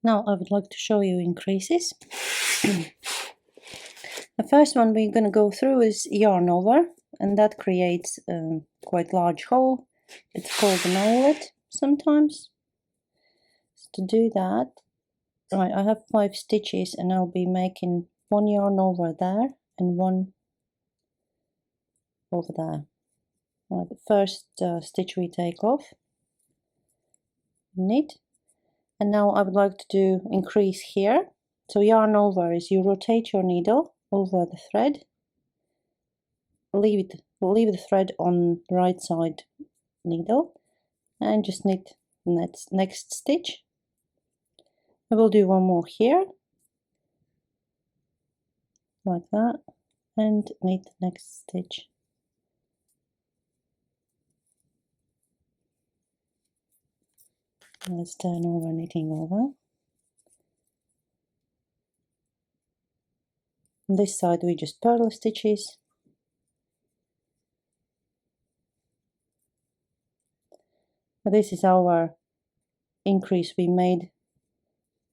Now I would like to show you increases. The first one we're going to go through is yarn over, and that creates a quite large hole. It's called an eyelet sometimes. So to do that, right, I have 5 stitches and I'll be making 1 yarn over there and 1 over there. Right, the first stitch we take off, knit, and now I would like to do increase here. So yarn over is you rotate your needle over the thread, leave the thread on the right side needle, and just knit the next stitch. I will do 1 more here, like that, and knit the next stitch. Let's turn over, knitting over. On this side we just purl stitches. This is our increase we made.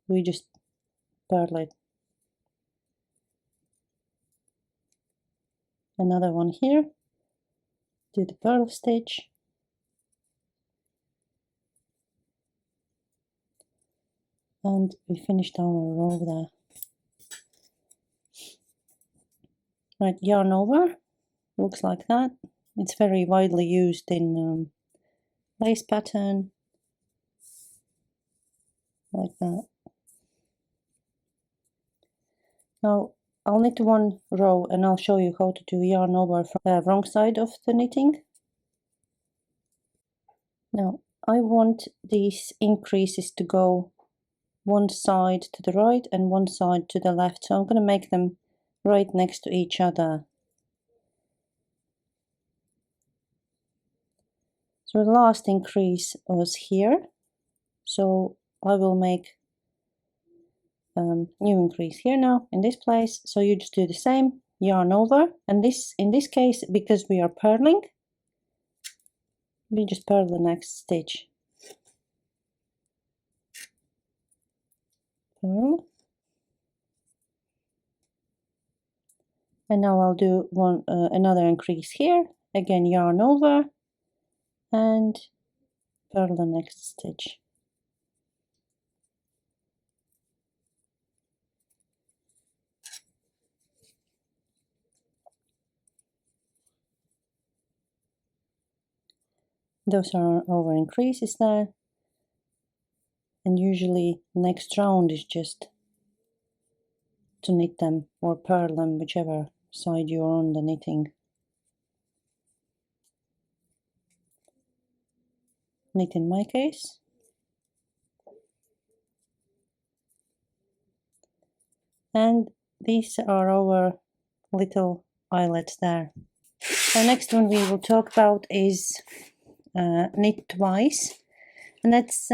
We just purl it. Another one here. Do the purl stitch. And we finished our row there. Right, yarn over, looks like that. It's very widely used in lace pattern, like that. Now I'll knit 1 row and I'll show you how to do yarn over from the wrong side of the knitting. Now I want these increases to go one side to the right and one side to the left, so I'm going to make them right next to each other. So the last increase was here, so I will make new increase here now in this place. So you just do the same, yarn over, and this, in this case, because we are purling, we just purl the next stitch. Purl. And now I'll do another increase here, again yarn over and purl the next stitch. Those are our increases there, and usually next round is just to knit them or purl them, whichever side you're on the knitting. Knit in my case. And these are our little eyelets there. The next one we will talk about is knit twice, and that's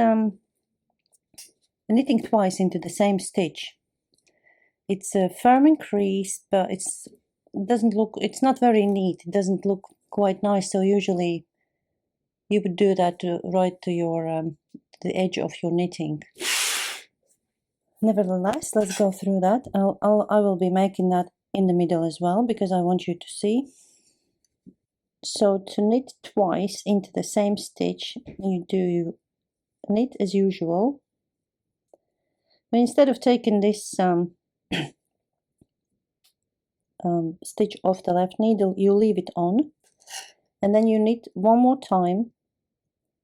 knitting twice into the same stitch. It's a firm increase, but it's not very neat. It doesn't look quite nice. So usually you would do that right to your the edge of your knitting. Nevertheless, let's go through that. I will be making that in the middle as well because I want you to see. So to knit twice into the same stitch, you knit as usual. But instead of taking this stitch off the left needle, you leave it on, and then you knit 1 more time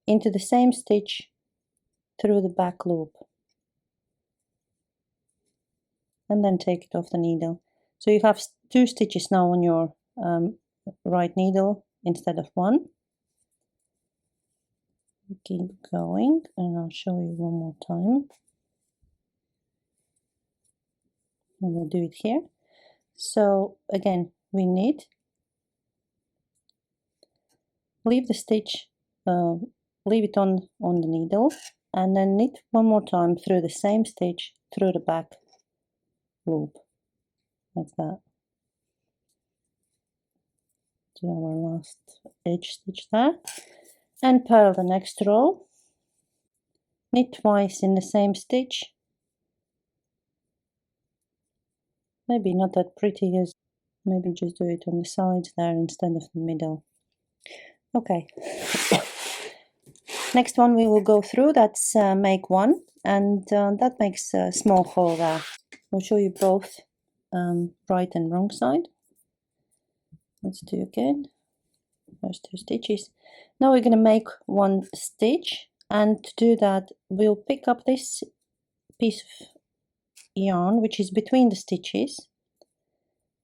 into the same stitch through the back loop, and then take it off the needle. So you have 2 stitches now on your right needle instead of 1. Keep going, and I'll show you 1 more time. And we'll do it here. So again, we knit, leave the stitch, leave it on the needle, and then knit 1 more time through the same stitch through the back loop, like that. Do our last edge stitch there, and purl the next row. Knit twice in the same stitch maybe not that pretty, as maybe just do it on the sides there instead of the middle. Okay. Next one we will go through, that's make one, and that makes a small hole there. I'll show you both right and wrong side. Let's do again. First 2 stitches. Now we're going to make 1 stitch, and to do that we'll pick up this piece of yarn which is between the stitches.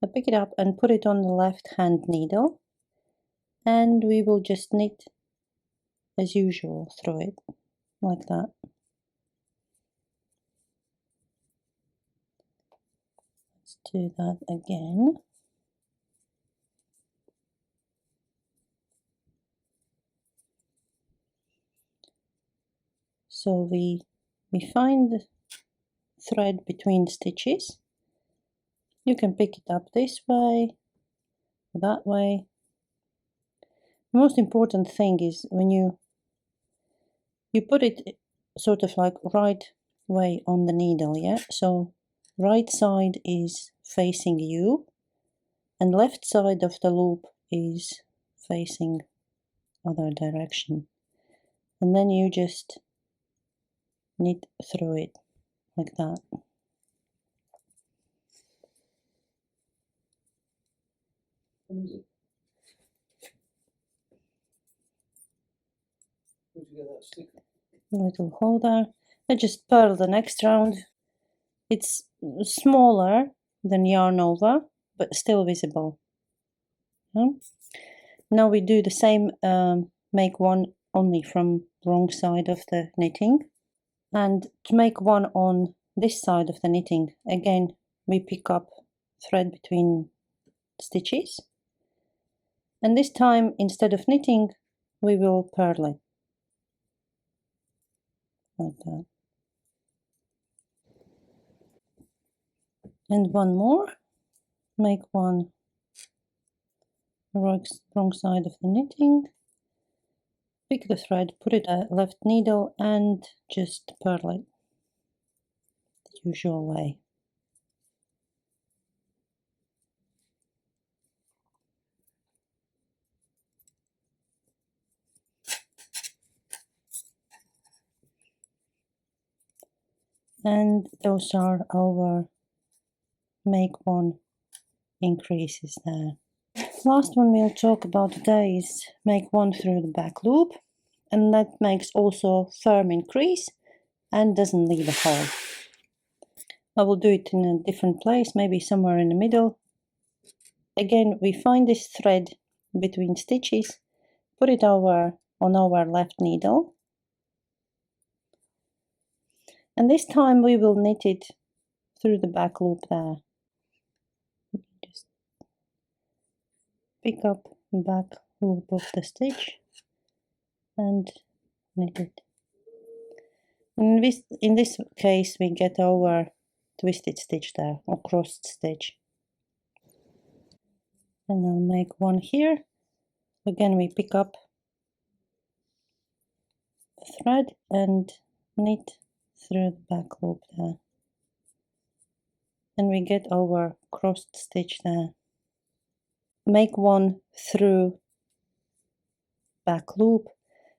I'll pick it up and put it on the left hand needle, and we will just knit as usual through it, like that. Let's do that again. So we find the thread between stitches. You can pick it up this way, that way. The most important thing is when you put it sort of like right way on the needle, yeah? So right side is facing you and left side of the loop is facing other direction. And then you just knit through it like that. What is it? Where'd you get that sticker? A little hole there. I just purl the next round. It's smaller than yarn over, but still visible. Yeah? Now we do the same, make one only from wrong side of the knitting. And to make one on this side of the knitting, again, we pick up thread between stitches. And this time, instead of knitting, we will purl it. Like that. And one more. Make one wrong side of the knitting. Pick the thread, put it at left needle, and just purl it the usual way. And those are our make one increases there. Last one we'll talk about today is make one through the back loop, and that makes also firm increase and doesn't leave a hole. I will do it in a different place, maybe somewhere in the middle. Again, we find this thread between stitches, put it over on our left needle, and this time we will knit it through the back loop there. Just pick up the back loop of the stitch and knit it. In this case we get our twisted stitch there, or crossed stitch. And I'll make one here. Again we pick up the thread and knit through the back loop there. And we get our crossed stitch there. Make one through back loop.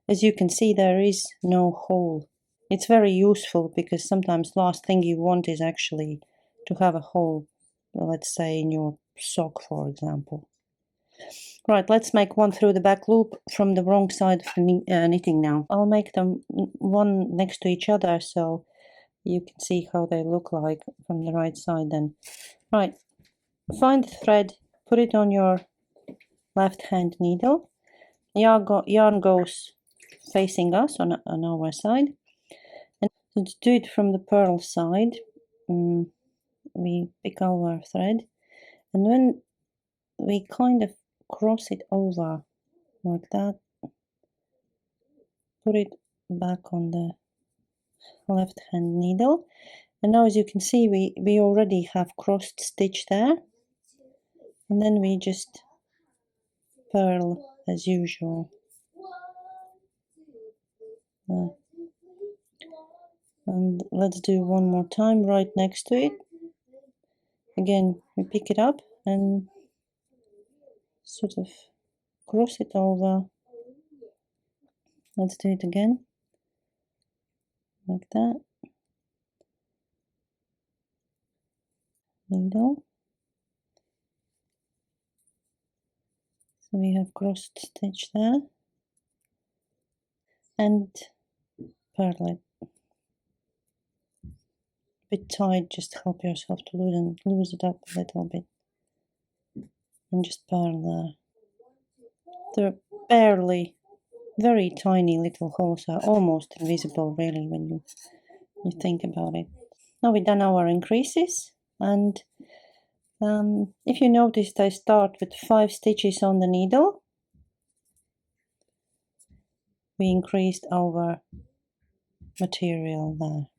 As you can see, there is no hole. It's very useful because sometimes last thing you want is actually to have a hole, let's say in your sock, for example. Right, let's make one through the back loop from the wrong side of the knitting now. I'll make them one next to each other so you can see how they look like from the right side then. Right, find the thread, put it on your left hand needle. Yarn goes facing us on our side. And to do it from the purl side, we pick our thread, and when we kind of cross it over like that, put it back on the left hand needle, and now as you can see we already have crossed stitch there, and then we just purl as usual. And let's do one more time right next to it. again we pick it up and sort of cross it over. Let's do it again, like that. Needle. So we have crossed stitch there, and purl it. A bit tight, just help yourself to lose it up a little bit, and just purl there. They're barely, very tiny little holes, are almost invisible really when you think about it. Now we've done our increases, and if you noticed, I start with 5 stitches on the needle. We increased our material there.